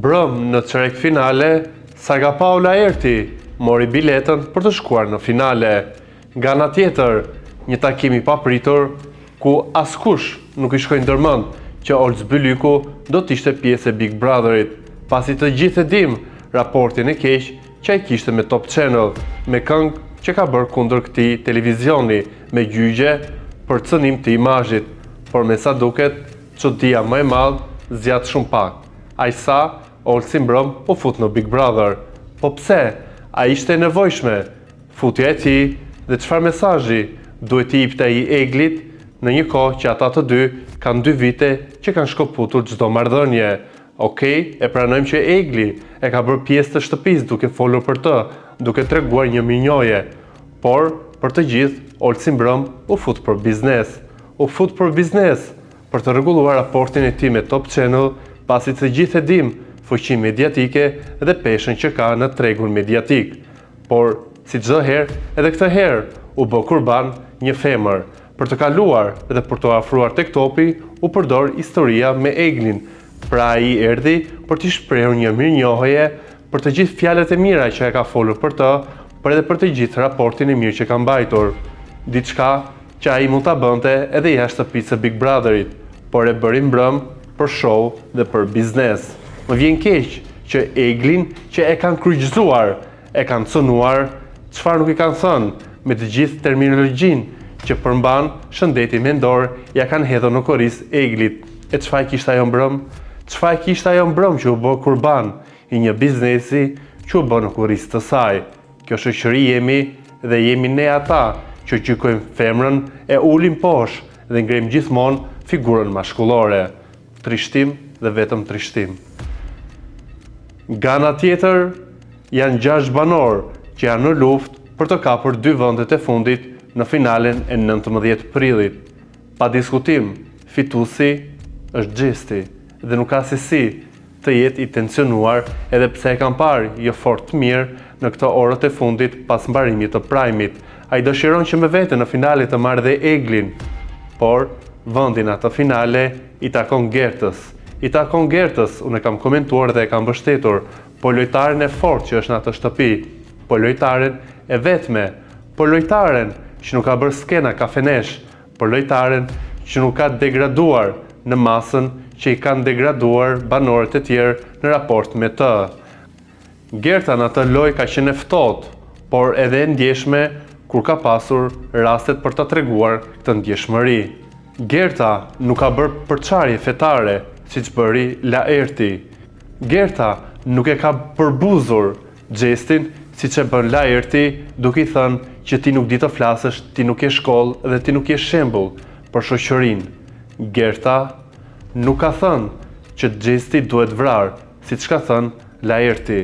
Brëm në çerek finale, Saga Paula Erti mori biletën për të shkuar në finale. Nga ana tjetër, një takim i papritur ku askush nuk i shkoi ndërmend që Olc Bylyku do të ishte pjesë e Big Brotherit, pasi të gjithë e dim raportin e keq që ai kishte me Top Channel, me këngë që ka bërë kundër këtij televizioni, me gjyqje për cënim të imazhit, por me sa duket, çudia më e madhe zgjat shumë pak. Ai sa Olci Mbrëm u fut në Big Brother. Po pse? A ishte e nevojshme? Futja e tij dhe çfarë mesazhi duhet t'i jepte ai Eglit në një kohë që ata të dy kanë 2 vite që kanë shkëputur çdo marrëdhënie. Okej, e pranojmë që Egli e ka bërë pjesë të shtëpisë duke folur për të, duke treguar një mirënjohje. Por për të gjithë, Olci Mbrëm u fut për biznes. U fut për biznes, për të rregulluar raportin e tij me Top Channel, pasi të gjithë e dim fuqinë mediatike dhe peshën që ka në tregun mediatik. Por, si çdo herë, edhe këtë herë u bë kurban një femër. Për të kaluar dhe për të afruar tek topi, u përdor historia me Eglin. Pra ai erdhi për t'i shprehur një mirënjohje për të gjithë fjalët e mira që e ka folur për të, por edhe për të gjithë raportin e mirë që ka mbajtur. Diçka që ai mund ta bënte edhe jashtë shtëpisë së Big Brotherit, por e bëri Mbrëm për show dhe për biznes. Më vjen keq që Eglin që e kanë kryqëzuar, e kanë cënuar, çfarë nuk i kanë thënë, me të gjithë terminologjinë që përmban shëndetin mendor, ja kanë hedhur në korris Eglit. E çfarë kishte ajo Mbrëm? Çfarë kishte ajo Mbrëm që u bë kurban i një biznesi që u bë në korris të saj? Kjo shoqëri jemi dhe jemi ne ata që gjykojmë femrën, e ulim poshtë dhe ngrem gjithmonë figurën maskullore. Trishtim dhe vetëm trishtim. Nga ana tjetër, janë 6 banor që janë në luftë për të kapur 2 vendet e fundit në finalen e 19 prillit. Pa diskutim, fituesi është Gjesti dhe nuk ka si të jetë i tensionuar edhe pse e kanë parë jo fort të mirë në këto orët e fundit pas mbarimit të Prime-it. Ai dëshiron që me vete në finale të marrë dhe Eglin, por vendin atë finale i takon Gertës. I takon Gertës, unë e kam komentuar dhe e kam mbështetur, po lojtaren e fortë që është në atë shtëpi, po lojtaren e vetme, po lojtaren që nuk ka bërë skena kafenesh, po lojtaren që nuk ka degraduar në masën që i kanë degraduar banorët e tjerë në raport me të. Gerta në atë lojë ka qenë e ftohtë, por edhe e ndjeshme kur ka pasur rastet për ta treguar këtë ndjeshmëri. Gerta nuk ka bërë përçarje fetare, siç bëri Laerti. Gerta nuk e ka përbuzur Gjestin siç e bën Laerti, duke i thënë që ti nuk di të flasësh, ti nuk je shkollë dhe ti nuk je shembull për shoqërinë. Gerta nuk ka thënë që Gjesti duhet vrarë, siç ka thënë Laerti.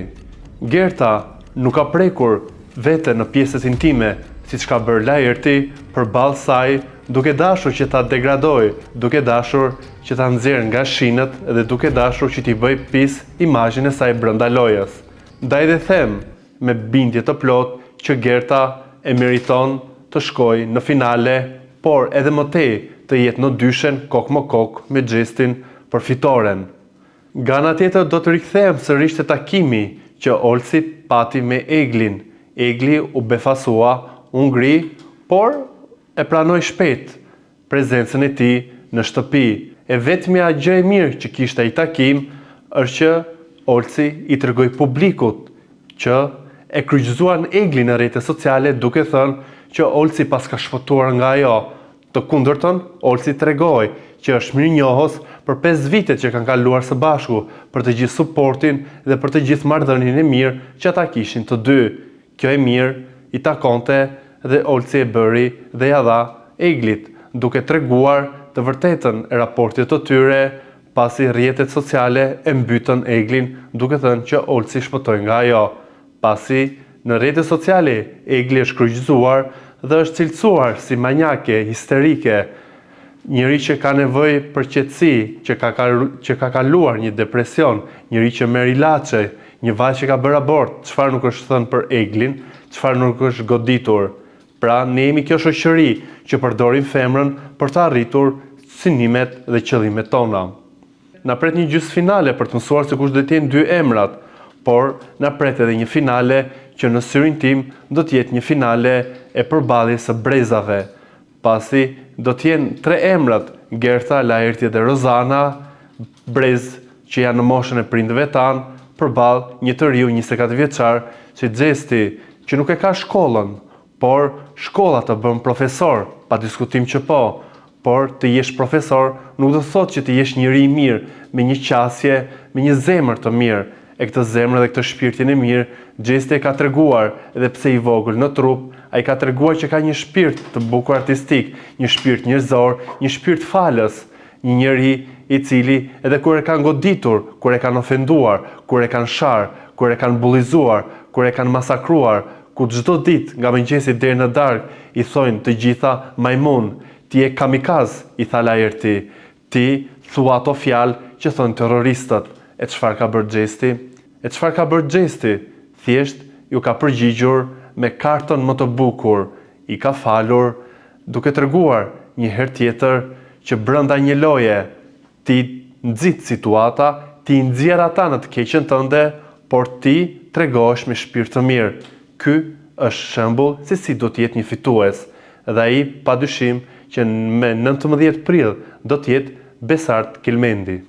Gerta nuk ka prekur vete në pjesët intime, siç ka bërë Laerti përballë saj, duke dashur që ta degradoj, duke dashur që ta nxjerrë nga shinët dhe duke dashur që t'i bëj pis imazhin e saj brenda lojës. Ndaj dhe them me bindje të plot që Gerta e meriton të shkojë në finale, por edhe më tej të jetë në dyshen kokë më kokë me Gjestin për fitoren. Nga ana tjetër do të rikthehem sërish te takimi që Olci pati me Eglin. Egli u befasua, u ngri, por e pranoi shpejt prezencën e tij në shtëpi. E vetmja gjë e mirë që kishte ai takim është që Olci i tregoi publikut që e kryqëzuan Eglin në rrjetet sociale duke thënë që Olci pas ka shfutuar nga ajo. Të kundërtën, Olci tregoi që është mirënjohës për 5 vitet që kanë kaluar së bashku, për të gjithë suportin dhe për të gjithë marrëdhënien e mirë që ata kishin të dy. Kjo e mirë i takonte dhe Olci e bëri dhe ja dha Eglit, duke treguar të vërtetën e raportit të tyre, pasi rrjetet sociale e mbytën Eglin duke thënë që Olci shpëtoi nga ajo. Pasi në rrjetet sociale Egli është kryqëzuar dhe është cilësuar si manjake, histerike, njëri që ka nevojë për qetësi, që ka kaluar një depresion, njëri që merr ilaçe, një vajzë që ka bërë abort, çfarë nuk është thënë për Eglin, çfarë nuk është goditur. Pra, ne jemi kjo shoqëri që përdorim femrën për të arritur synimet dhe qëllimet tona. na pret një gjysmë-finale për të mësuar se kush do të jenë dy emrat, por na pret edhe një finale që në syrin tim do të jetë një finale e përballjes së brezave, pasi do të jenë 3 emrat, Gertha, Laerti dhe Rozana, brez që janë në moshën e prindëve tanë, përballë një të riu 24 vjeçar që Xhesti, që nuk e ka shkollën, por shkolla të bën profesor, pa diskutim që po, por të jesh profesor nuk do të thotë që të jesh njëri i mirë, me një qasje, me një zemër të mirë. E këtë zemër dhe këtë shpirtin e mirë, Xhesti e ka treguar, edhe pse i vogël në trup, ai ka treguar që ka një shpirt të bukur artistik, një shpirt njerëzor, një shpirt falës, një njeri i cili edhe kur e kanë goditur, kur e kanë ofenduar, kur e kanë sharë, kur e kanë bullizuar, kur e kanë masakruar, ku çdo ditë nga mëngjesi deri në darkë i thojnë të gjitha majmun, ti je kamikaz, i tha Laerti, ti thua ato fjalë që thonë terroristët. E çfarë ka bërë Xhesti? E çfarë ka bërë Xhesti? Thjesht ju ka përgjigjur me karton më të bukur, i ka falur, duke treguar një herë tjetër që brenda një loje ti nxit situata, ti nxjerr ata në të keqen tënde, por ti tregohesh me shpirt të mirë. Ky është shembull se si do të jetë një fitues, dhe ai padyshim që me 19 prill do të jetë Besart Kelmendi.